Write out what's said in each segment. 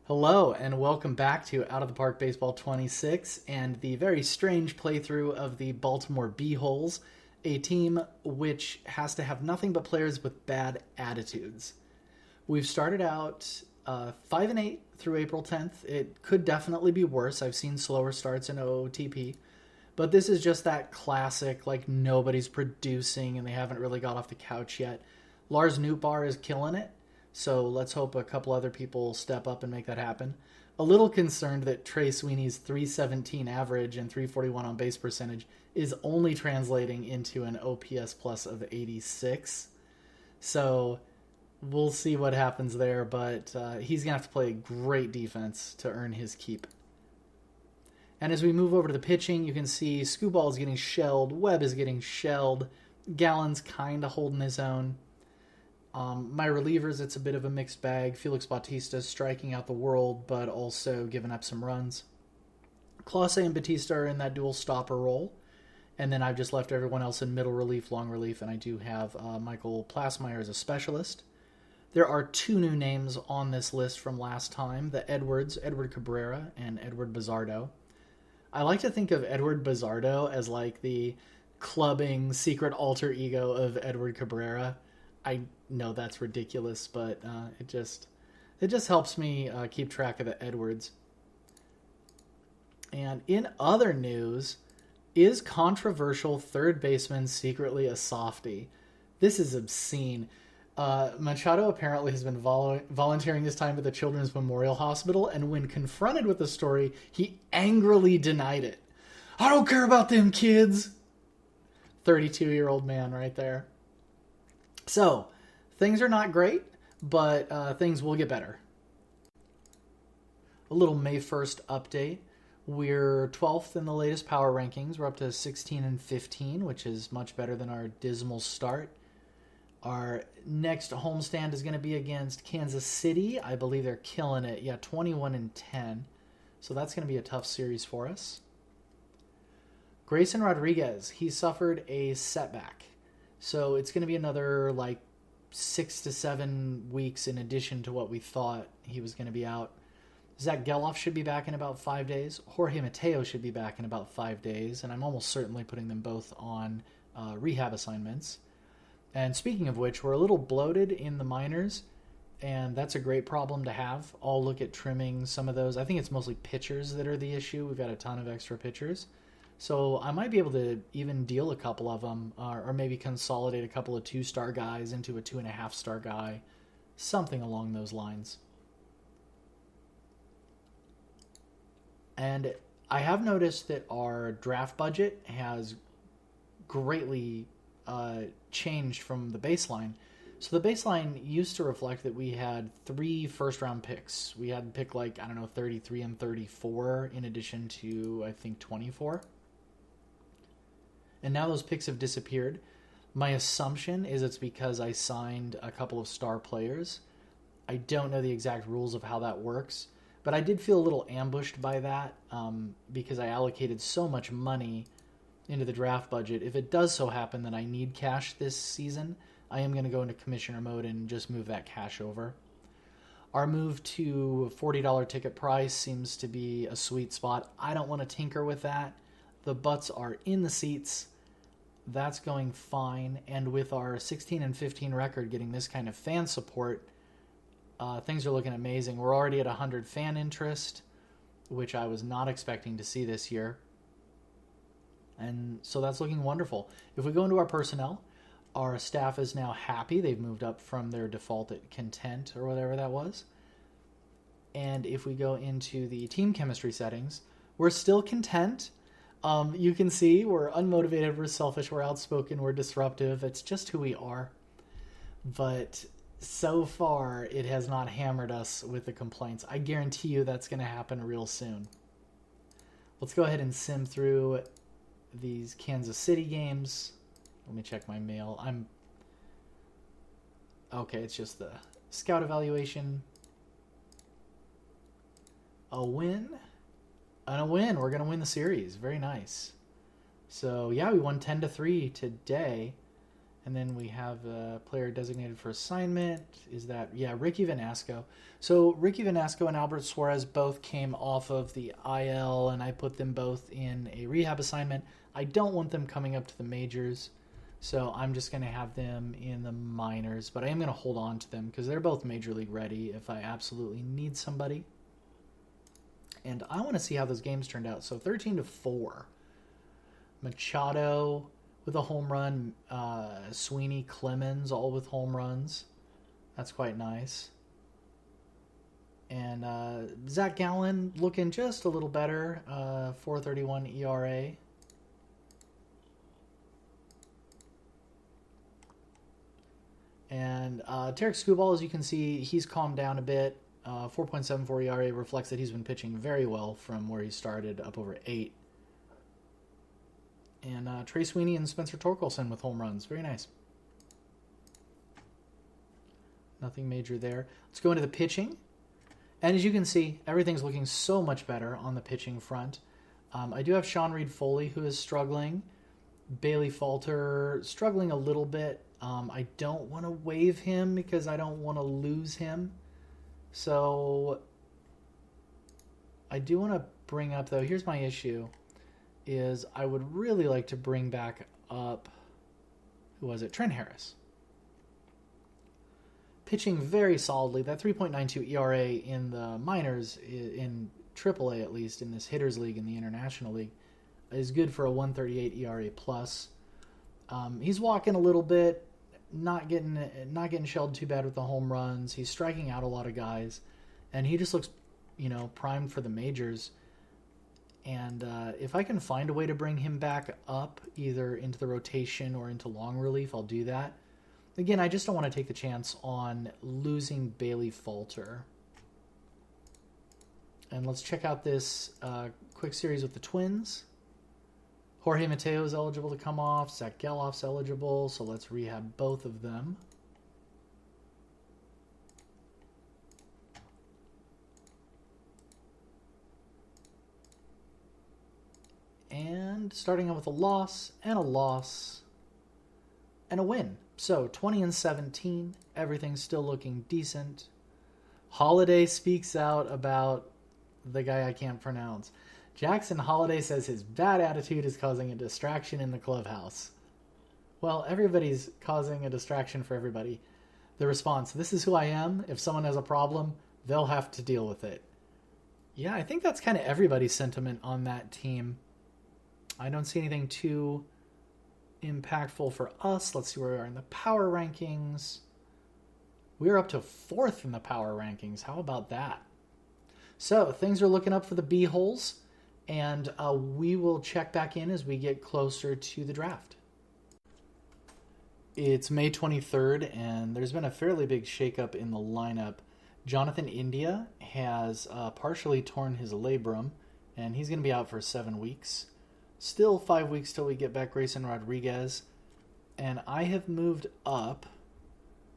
Hello, and welcome back to Out of the Park Baseball 26 and the very strange playthrough of the Baltimore Beeholes, a team which has to have nothing but players with bad attitudes. We've started out 5-8 through April 10th. It could definitely be worse. I've seen slower starts in OOTP. But this is just that classic, like nobody's producing and they haven't really got off the couch yet. Lars Nootbaar is killing it. So let's hope a couple other people step up and make that happen. A little concerned that Trey Sweeney's 317 average and 341 on base percentage is only translating into an OPS plus of 86. So we'll see what happens there, but he's going to have to play great defense to earn his keep. And as we move over to the pitching, you can see Scooball is getting shelled, Webb is getting shelled, Gallen's kind of holding his own. My relievers, it's a bit of a mixed bag. Felix Bautista striking out the world, but also giving up some runs. Clase and Bautista are in that dual stopper role. And then I've just left everyone else in middle relief, long relief, and I do have Michael Plasmeyer as a specialist. There are two new names on this list from last time, the Edward Cabrera and Edward Bizardo. I like to think of Edward Bizardo as like the clubbing secret alter ego of Edward Cabrera. I know that's ridiculous, but it just helps me keep track of the Edwards. And in other news, is controversial third baseman secretly a softie? This is obscene. Machado apparently has been volunteering his time at the Children's Memorial Hospital, and when confronted with the story, he angrily denied it. I don't care about them kids. 32-year-old man right there. So, things are not great, but things will get better. A little May 1st update. We're 12th in the latest power rankings. We're up to 16 and 15, which is much better than our dismal start. Our next homestand is going to be against Kansas City. I believe they're killing it. Yeah, 21 and 10. So that's going to be a tough series for us. Grayson Rodriguez, he suffered a setback. So it's going to be another 6 to 7 weeks in addition to what we thought he was going to be out. Zach Geloff should be back in about 5 days. Jorge Mateo should be back in about 5 days. And I'm almost certainly putting them both on rehab assignments. And speaking of which, we're a little bloated in the minors. And that's a great problem to have. I'll look at trimming some of those. I think it's mostly pitchers that are the issue. We've got a ton of extra pitchers. So I might be able to even deal a couple of them or maybe consolidate a couple of 2-star guys into a 2.5-star guy. Something along those lines. And I have noticed that our draft budget has greatly changed from the baseline. So the baseline used to reflect that we had 3 first-round picks. We had pick 33 and 34 in addition to, I think, 24. And now those picks have disappeared. My assumption is it's because I signed a couple of star players. I don't know the exact rules of how that works, but I did feel a little ambushed by that because I allocated so much money into the draft budget. If it does so happen that I need cash this season, I am going to go into commissioner mode and just move that cash over. Our move to $40 ticket price seems to be a sweet spot. I don't want to tinker with that. The butts are in the seats. That's going fine. And with our 16 and 15 record getting this kind of fan support, things are looking amazing. We're already at 100 fan interest, which I was not expecting to see this year. And so that's looking wonderful. If we go into our personnel, our staff is now happy. They've moved up from their default at content or whatever that was. And if we go into the team chemistry settings, we're still content. You can see we're unmotivated, we're selfish, we're outspoken, we're disruptive. It's just who we are. But so far, it has not hammered us with the complaints. I guarantee you that's going to happen real soon. Let's go ahead and sim through these Kansas City games. Let me check my mail. Okay, it's just the scout evaluation. A win. And a win. We're going to win the series. Very nice. So, yeah, we won 10-3 today. And then we have a player designated for assignment. Is that, yeah, Ricky Vanasco. So Ricky Vanasco and Albert Suarez both came off of the IL, and I put them both in a rehab assignment. I don't want them coming up to the majors, so I'm just going to have them in the minors. But I am going to hold on to them because they're both major league ready if I absolutely need somebody. And I want to see how those games turned out. So 13-4. Machado with a home run. Sweeney, Clemens, all with home runs. That's quite nice. And Zach Gallen looking just a little better. 4.31 ERA. And Tarek Skubal, as you can see, he's calmed down a bit. 4.74 ERA reflects that he's been pitching very well from where he started, up over 8. And Trey Sweeney and Spencer Torkelson with home runs. Very nice. Nothing major there. Let's go into the pitching. And as you can see, everything's looking so much better on the pitching front. I do have Sean Reed-Foley, who is struggling. Bailey Falter struggling a little bit. I don't want to waive him because I don't want to lose him. So I do want to bring up, though, here's my issue, is I would really like to bring back up, who was it? Trent Harris. Pitching very solidly. That 3.92 ERA in the minors, in AAA at least, in this hitters league, in the International League, is good for a 1.38 ERA plus. He's walking a little bit, not getting shelled too bad with the home runs. He's striking out a lot of guys, and he just looks, primed for the majors. And if I can find a way to bring him back up, either into the rotation or into long relief, I'll do that. Again, I just don't want to take the chance on losing Bailey Falter. And let's check out this quick series with the Twins. Jorge Mateo is eligible to come off. Zach Geloff's eligible, so let's rehab both of them. And starting out with a loss and a win. So 20-17, everything's still looking decent. Holiday speaks out about the guy I can't pronounce. Jackson Holiday says his bad attitude is causing a distraction in the clubhouse. Well, everybody's causing a distraction for everybody. The response, this is who I am. If someone has a problem, they'll have to deal with it. Yeah, I think that's kind of everybody's sentiment on that team. I don't see anything too impactful for us. Let's see where we are in the power rankings. We're up to 4th in the power rankings. How about that? So things are looking up for the B-holes, and we will check back in as we get closer to the draft. It's May 23rd, and there's been a fairly big shakeup in the lineup. Jonathan India has partially torn his labrum, and he's going to be out for 7 weeks. Still 5 weeks till we get back Grayson Rodriguez. And I have moved up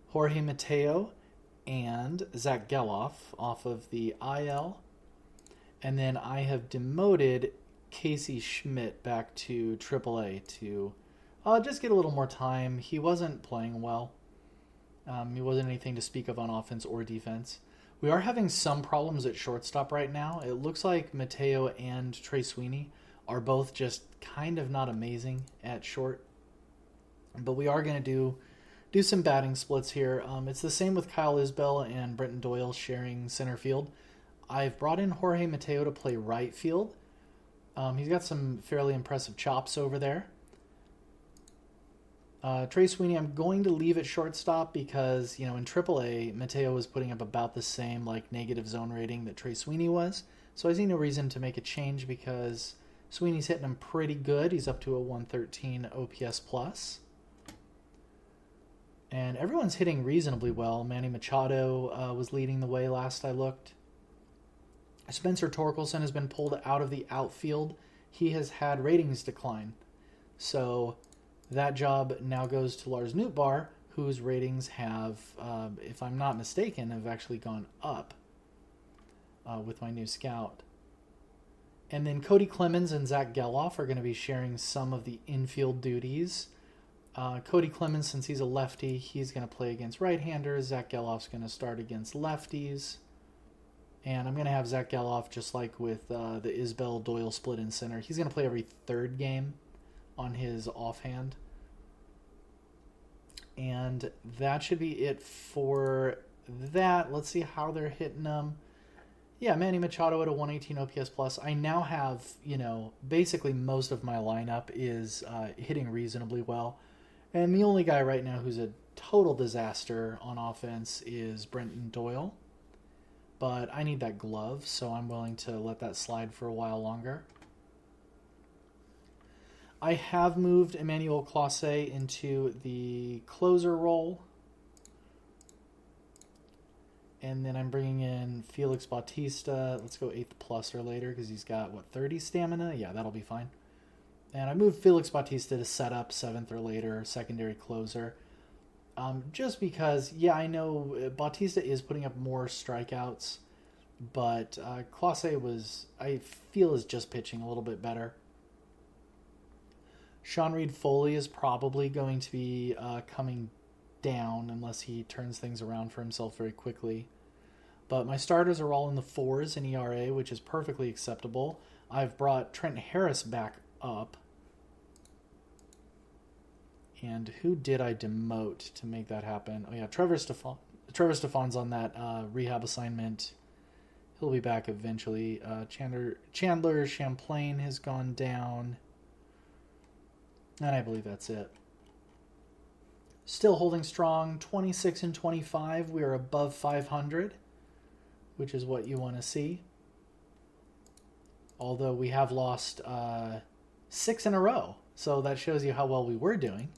Jorge Mateo and Zach Geloff off of the IL. And then I have demoted Casey Schmidt back to AAA to just get a little more time. He wasn't playing well. He wasn't anything to speak of on offense or defense. We are having some problems at shortstop right now. It looks like Mateo and Trey Sweeney are both just kind of not amazing at short. But we are going to do some batting splits here. It's the same with Kyle Isbell and Brenton Doyle sharing center field. I've brought in Jorge Mateo to play right field. He's got some fairly impressive chops over there. Trey Sweeney, I'm going to leave at shortstop because, in AAA, Mateo was putting up about the same negative zone rating that Trey Sweeney was. So I see no reason to make a change because Sweeney's hitting him pretty good. He's up to a 113 OPS plus. And everyone's hitting reasonably well. Manny Machado was leading the way last I looked. Spencer Torkelson has been pulled out of the outfield. He has had ratings decline. So that job now goes to Lars Nootbaar, whose ratings have, if I'm not mistaken, have actually gone up with my new scout. And then Cody Clemens and Zach Geloff are going to be sharing some of the infield duties. Cody Clemens, since he's a lefty, he's going to play against right-handers. Zach Geloff's going to start against lefties. And I'm going to have Zach Geloff, just like with the Isbell Doyle split in center. He's going to play every third game on his offhand. And that should be it for that. Let's see how they're hitting them. Yeah, Manny Machado at a 118 OPS plus. I now have, basically most of my lineup is hitting reasonably well. And the only guy right now who's a total disaster on offense is Brenton Doyle. But I need that glove, so I'm willing to let that slide for a while longer. I have moved Emmanuel Clase into the closer role. And then I'm bringing in Felix Bautista. Let's go 8th plus or later because he's got, 30 stamina? Yeah, that'll be fine. And I moved Felix Bautista to set up 7th or later, secondary closer. Just because, I know Bautista is putting up more strikeouts, but Clase I feel, is just pitching a little bit better. Sean Reed Foley is probably going to be coming down unless he turns things around for himself very quickly. But my starters are all in the 4s in ERA, which is perfectly acceptable. I've brought Trent Harris back up. And who did I demote to make that happen? Oh yeah, Trevor Stefan's on that rehab assignment. He'll be back eventually. Chandler Champlain has gone down. And I believe that's it. Still holding strong, 26 and 25. We are above 500, which is what you want to see. Although we have lost 6 in a row, so that shows you how well we were doing.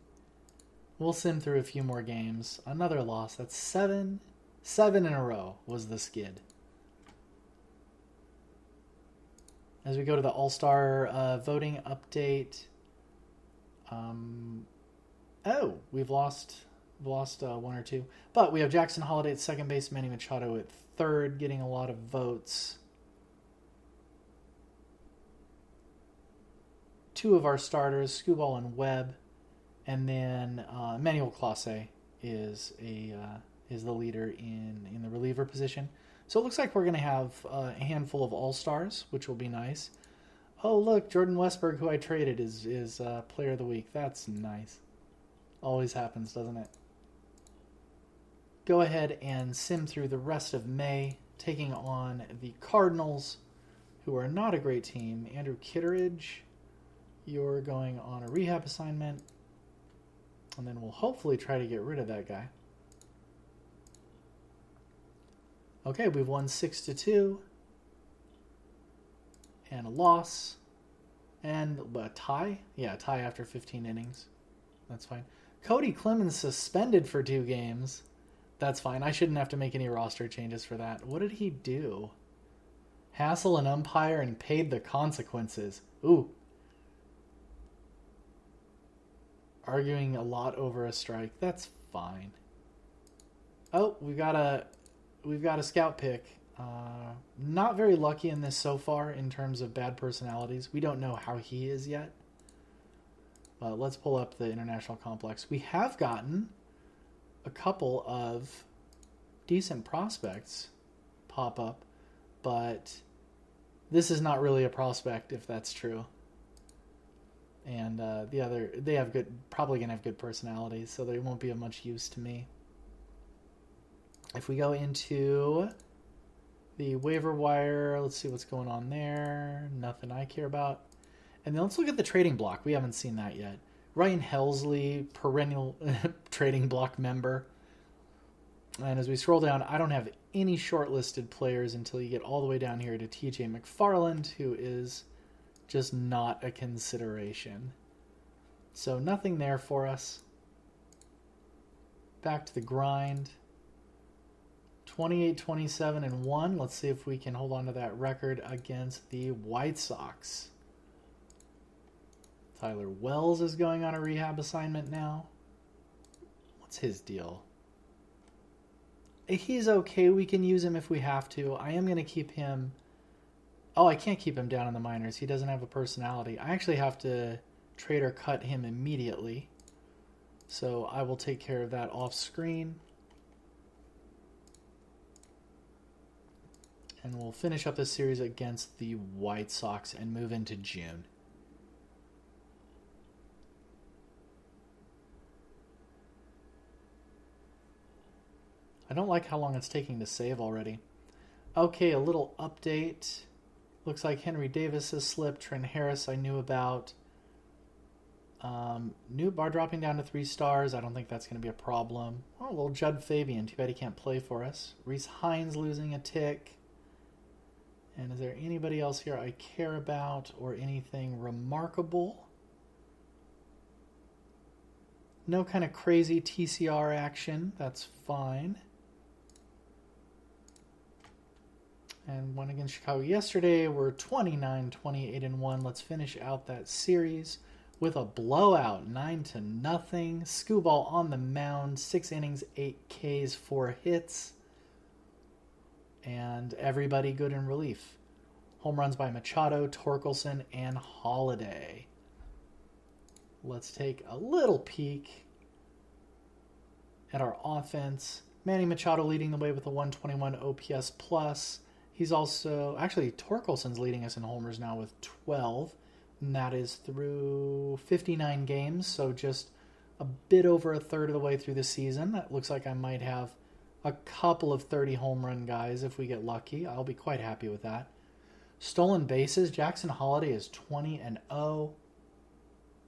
We'll sim through a few more games. Another loss. That's 7 in a row was the skid. As we go to the All-Star voting update. We've lost one or two. But we have Jackson Holliday at second base, Manny Machado at third, getting a lot of votes. 2 of our starters, Skubal and Webb, and then Emmanuel Clase is the leader in the reliever position. So it looks like we're going to have a handful of all-stars, which will be nice. Oh, look, Jordan Westberg, who I traded, is player of the week. That's nice. Always happens, doesn't it? Go ahead and sim through the rest of May, taking on the Cardinals, who are not a great team. Andrew Kitteridge, you're going on a rehab assignment, and then we'll hopefully try to get rid of that guy. Okay, we've won 6-2. And a loss. And a tie? Yeah, a tie after 15 innings. That's fine. Cody Clemens suspended for 2 games. That's fine. I shouldn't have to make any roster changes for that. What did he do? Hassle an umpire and paid the consequences. Ooh. Arguing a lot over a strike. That's fine. Oh, we've got a scout pick. Not very lucky in this so far in terms of bad personalities. We don't know how he is yet. Let's pull up the International Complex. We have gotten a couple of decent prospects pop up, but this is not really a prospect if that's true. And they have probably gonna have good personalities, so they won't be of much use to me. If we go into the waiver wire, let's see what's going on there. Nothing I care about. And then let's look at the trading block. We haven't seen that yet. Ryan Helsley, perennial trading block member. And as we scroll down, I don't have any shortlisted players until you get all the way down here to TJ McFarland, who is just not a consideration. So nothing there for us. Back to the grind. 28, 27, and 1. Let's see if we can hold on to that record against the White Sox. Tyler Wells is going on a rehab assignment now. What's his deal? He's okay. We can use him if we have to. I am going to keep him. Oh, I can't keep him down in the minors. He doesn't have a personality. I actually have to trade or cut him immediately. So I will take care of that off screen. And we'll finish up this series against the White Sox and move into June. I don't like how long it's taking to save already. Okay, a little update. Looks like Henry Davis has slipped. Trent Harris I knew about. Newt Bar dropping down to 3 stars. I don't think that's going to be a problem. Oh, well, Judd Fabian. Too bad he can't play for us. Reese Hines losing a tick. And is there anybody else here I care about or anything remarkable? No kind of crazy TCR action. That's fine. And won against Chicago yesterday. We're 29, 28, and 1. Let's finish out that series with a blowout, 9-0. Skewball on the mound, 6 innings, 8 Ks, 4 hits. And everybody good in relief. Home runs by Machado, Torkelson, and Holiday. Let's take a little peek at our offense. Manny Machado leading the way with a 121 OPS plus. He's also, actually, Torkelson's leading us in homers now with 12. And that is through 59 games, so just a bit over a third of the way through the season. That looks like I might have a couple of 30 home run guys if we get lucky. I'll be quite happy with that. Stolen bases, Jackson Holiday is 20-0.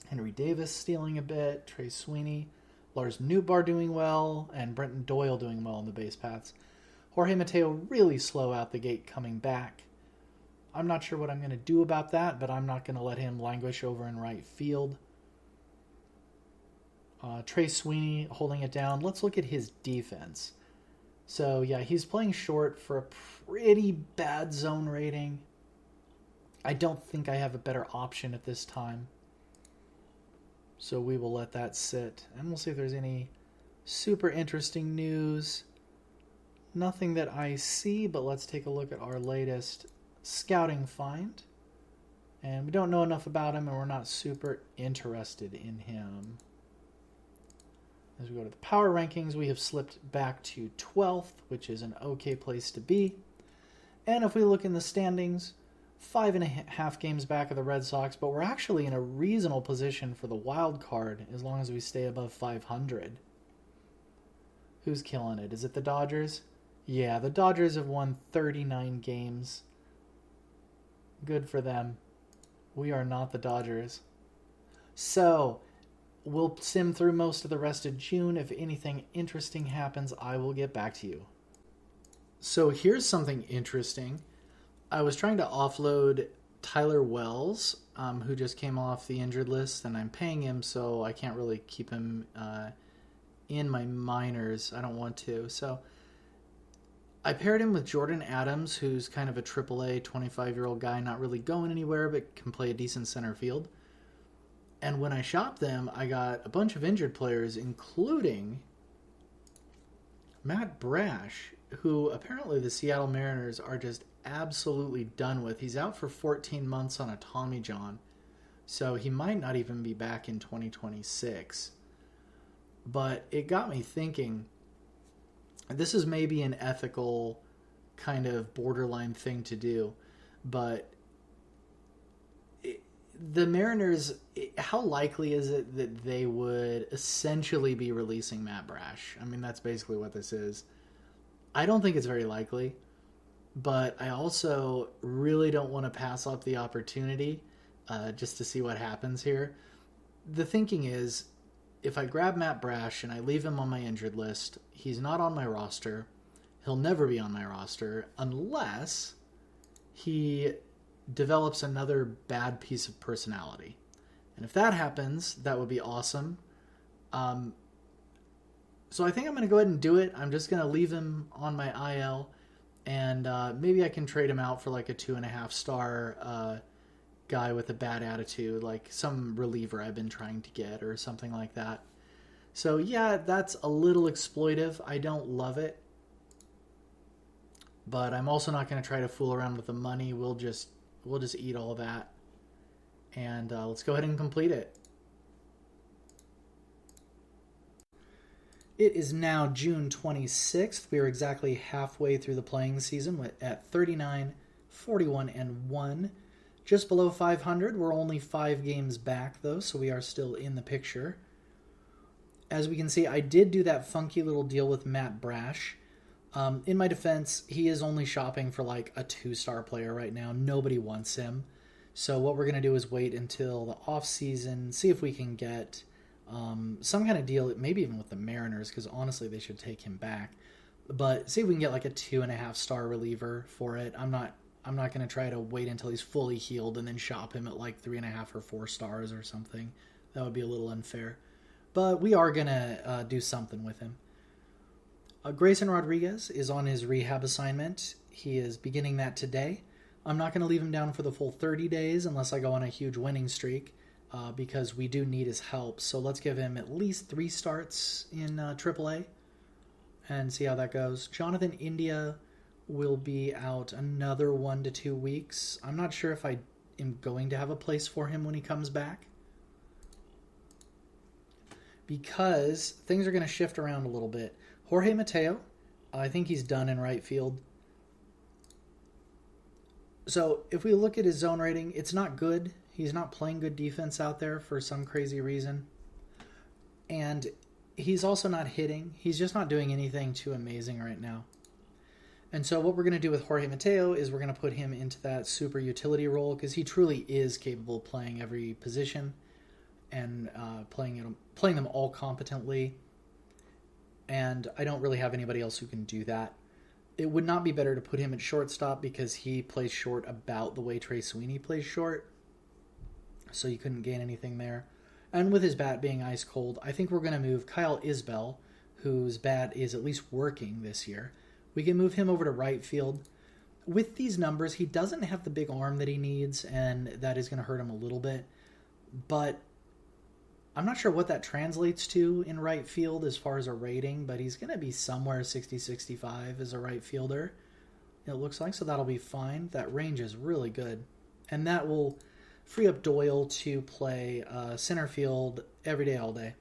Henry Davis stealing a bit. Trey Sweeney. Lars Nootbaar doing well. And Brenton Doyle doing well on the base paths. Jorge Mateo really slow out the gate coming back. I'm not sure what I'm going to do about that, but I'm not going to let him languish over in right field. Trey Sweeney holding it down. Let's look at his defense. So, yeah, he's playing short for a pretty bad zone rating. I don't think I have a better option at this time. So we will let that sit. And we'll see if there's any super interesting news. Nothing that I see, but let's take a look at our latest scouting find. And we don't know enough about him, and we're not super interested in him. As we go to the power rankings, we have slipped back to 12th, which is an okay place to be. And if we look in the standings, 5.5 games back of the Red Sox, but we're actually in a reasonable position for the wild card as long as we stay above 500. Who's killing it? Is it the Dodgers? Yeah, the Dodgers have won 39 games. Good for them. We are not the Dodgers. So, we'll sim through most of the rest of June. If anything interesting happens, I will get back to you. So here's something interesting. I was trying to offload Tyler Wells, who just came off the injured list, and I'm paying him, so I can't really keep him in my minors. I don't want to. So I paired him with Jordan Adams, who's kind of a AAA 25-year-old guy, not really going anywhere, but can play a decent center field. And when I shopped them, I got a bunch of injured players, including Matt Brash, who apparently the Seattle Mariners are just absolutely done with. He's out for 14 months on a Tommy John, so he might not even be back in 2026. But it got me thinking, this is maybe an ethical kind of borderline thing to do, but the Mariners, how likely is it that they would essentially be releasing Matt Brash? I mean, that's basically what this is. I don't think it's very likely, but I also really don't want to pass up the opportunity just to see what happens here. The thinking is, if I grab Matt Brash and I leave him on my injured list, he's not on my roster. He'll never be on my roster unless he develops another bad piece of personality. And if that happens, that would be awesome. So I think I'm going to go ahead and do it. I'm just going to leave him on my IL, and maybe I can trade him out for like a 2.5 star guy with a bad attitude, like some reliever I've been trying to get or something like that. So yeah, that's a little exploitive. I don't love it, but I'm also not going to try to fool around with the money. We'll just eat all of that, and let's go ahead and complete it. It is now June 26th. We are exactly halfway through the playing season at 39, 41, and 1. Just below 500. We're only 5 games back, though, so we are still in the picture. As we can see, I did do that funky little deal with Matt Brash. In my defense, he is only shopping for like a 2-star player right now. Nobody wants him. So what we're going to do is wait until the off-season, see if we can get some kind of deal, maybe even with the Mariners, because honestly they should take him back. But see if we can get like a 2.5-star reliever for it. I'm not going to try to wait until he's fully healed and then shop him at like 3.5 or 4 stars or something. That would be a little unfair. But we are going to do something with him. Grayson Rodriguez is on his rehab assignment. He is beginning that today. I'm not going to leave him down for the full 30 days unless I go on a huge winning streak because we do need his help. So let's give him at least 3 starts in AAA and see how that goes. Jonathan India will be out another 1 to 2 weeks. I'm not sure if I am going to have a place for him when he comes back, because things are going to shift around a little bit. Jorge Mateo, I think he's done in right field. So if we look at his zone rating, it's not good. He's not playing good defense out there for some crazy reason. And he's also not hitting. He's just not doing anything too amazing right now. And so what we're going to do with Jorge Mateo is we're going to put him into that super utility role because he truly is capable of playing every position and playing them all competently. And I don't really have anybody else who can do that. It would not be better to put him at shortstop because he plays short about the way Trey Sweeney plays short. So you couldn't gain anything there. And with his bat being ice cold, I think we're going to move Kyle Isbell, whose bat is at least working this year. We can move him over to right field. With these numbers, he doesn't have the big arm that he needs, and that is going to hurt him a little bit. But I'm not sure what that translates to in right field as far as a rating, but he's going to be somewhere 60-65 as a right fielder, it looks like, so that'll be fine. That range is really good. And that will free up Doyle to play center field every day, all day.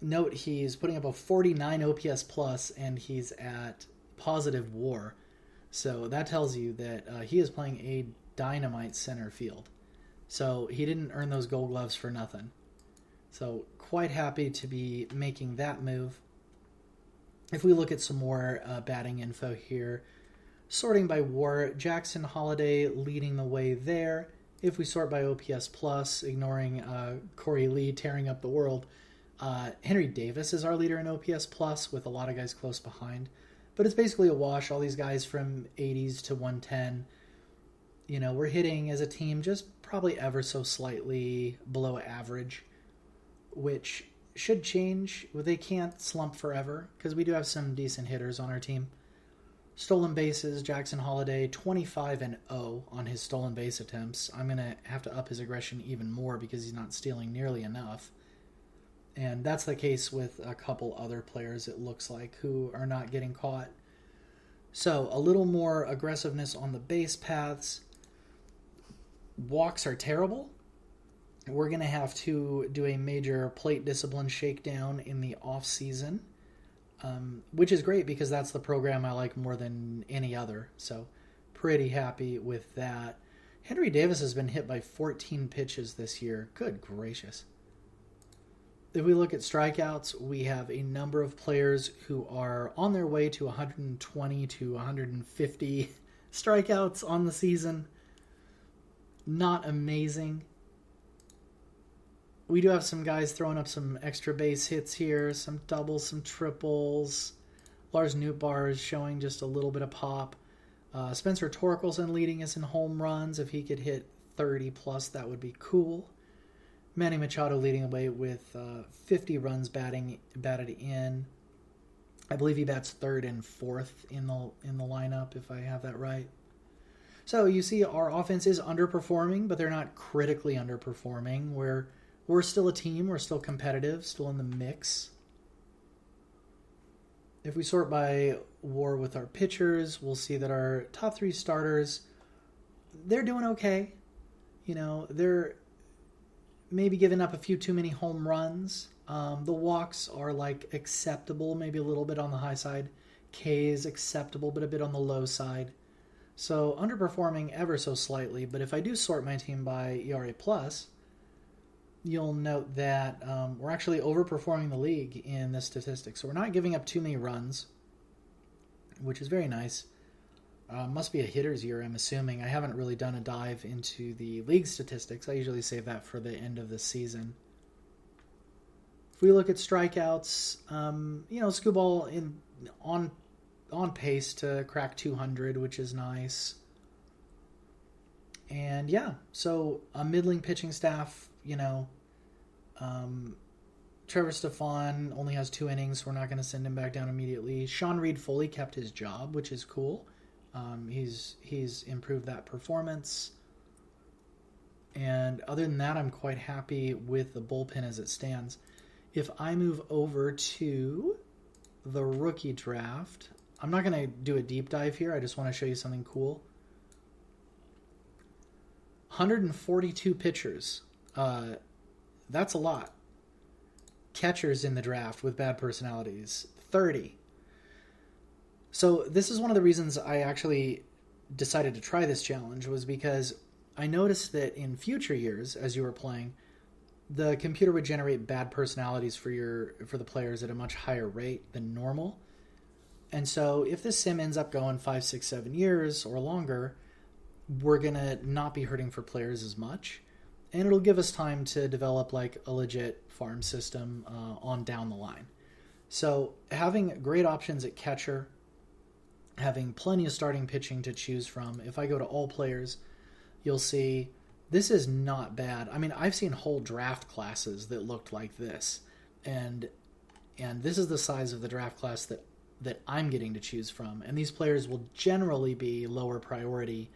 Note he's putting up a 49 OPS plus, and he's at positive WAR. So that tells you that he is playing a dynamite center field. So he didn't earn those gold gloves for nothing. So quite happy to be making that move. If we look at some more batting info here, sorting by WAR, Jackson Holiday leading the way there. If we sort by OPS plus, ignoring Corey Lee tearing up the world, Henry Davis is our leader in OPS plus with a lot of guys close behind. But it's basically a wash. All these guys from 80s to 110. You know, we're hitting as a team just probably ever so slightly below average, which should change. They can't slump forever because we do have some decent hitters on our team. Stolen bases, Jackson Holiday, 25-0 on his stolen base attempts. I'm going to have to up his aggression even more because he's not stealing nearly enough. And that's the case with a couple other players, it looks like, who are not getting caught. So a little more aggressiveness on the base paths. Walks are terrible. We're going to have to do a major plate discipline shakedown in the off season, which is great because that's the program I like more than any other. So pretty happy with that. Henry Davis has been hit by 14 pitches this year. Good gracious. If we look at strikeouts, we have a number of players who are on their way to 120 to 150 strikeouts on the season. Not amazing. We do have some guys throwing up some extra base hits here, some doubles, some triples. Lars Nootbaar is showing just a little bit of pop. Spencer Torkelson leading us in home runs. If he could hit 30 plus, that would be cool. Manny Machado leading the way with 50 runs batted in. I believe he bats third and fourth in the lineup, if I have that right. So you see our offense is underperforming, but they're not critically underperforming. We're still a team. We're still competitive, still in the mix. If we sort by WAR with our pitchers, we'll see that our top 3 starters, they're doing okay. You know, they're maybe giving up a few too many home runs, The walks are like acceptable, maybe a little bit on the high side. K is acceptable, but a bit on the low side. So underperforming ever so slightly. But if I do sort my team by ERA plus, you'll note that we're actually overperforming the league in this statistic. So we're not giving up too many runs, which is very nice. Must be a hitter's year, I'm assuming. I haven't really done a dive into the league statistics. I usually save that for the end of the season. If we look at strikeouts, Skubal on pace to crack 200, which is nice. And yeah, so a middling pitching staff, Trevor Stefan only has 2 innings, so we're not going to send him back down immediately. Sean Reed fully kept his job, which is cool. He's improved that performance. And other than that, I'm quite happy with the bullpen as it stands. If I move over to the rookie draft, I'm not going to do a deep dive here. I just want to show you something cool. 142 pitchers. That's a lot. Catchers in the draft with bad personalities. 30. So this is one of the reasons I actually decided to try this challenge, was because I noticed that in future years, as you were playing, the computer would generate bad personalities for the players at a much higher rate than normal. And so if this sim ends up going 5, 6, 7 years or longer, we're going to not be hurting for players as much. And it'll give us time to develop like a legit farm system on down the line. So having great options at catcher, having plenty of starting pitching to choose from. If I go to all players, you'll see this is not bad. I mean, I've seen whole draft classes that looked like this. And this is the size of the draft class that I'm getting to choose from. And these players will generally be lower priority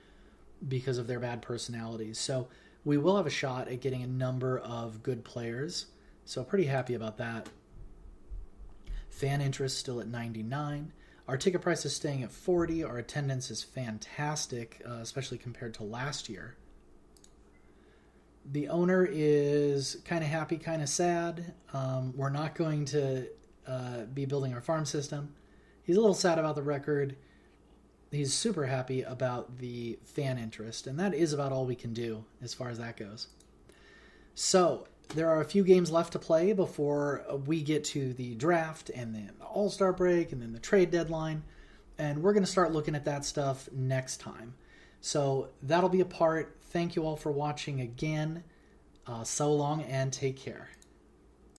because of their bad personalities. So we will have a shot at getting a number of good players. So pretty happy about that. Fan interest still at 99. Our ticket price is staying at 40. Our attendance is fantastic, especially compared to last year. The owner is kind of happy, kind of sad. We're not going to be building our farm system. He's a little sad about the record. He's super happy about the fan interest, and that is about all we can do as far as that goes. So there are a few games left to play before we get to the draft and then the All-Star break and then the trade deadline, and we're going to start looking at that stuff next time. So that'll be a part. Thank you all for watching again. So long and take care.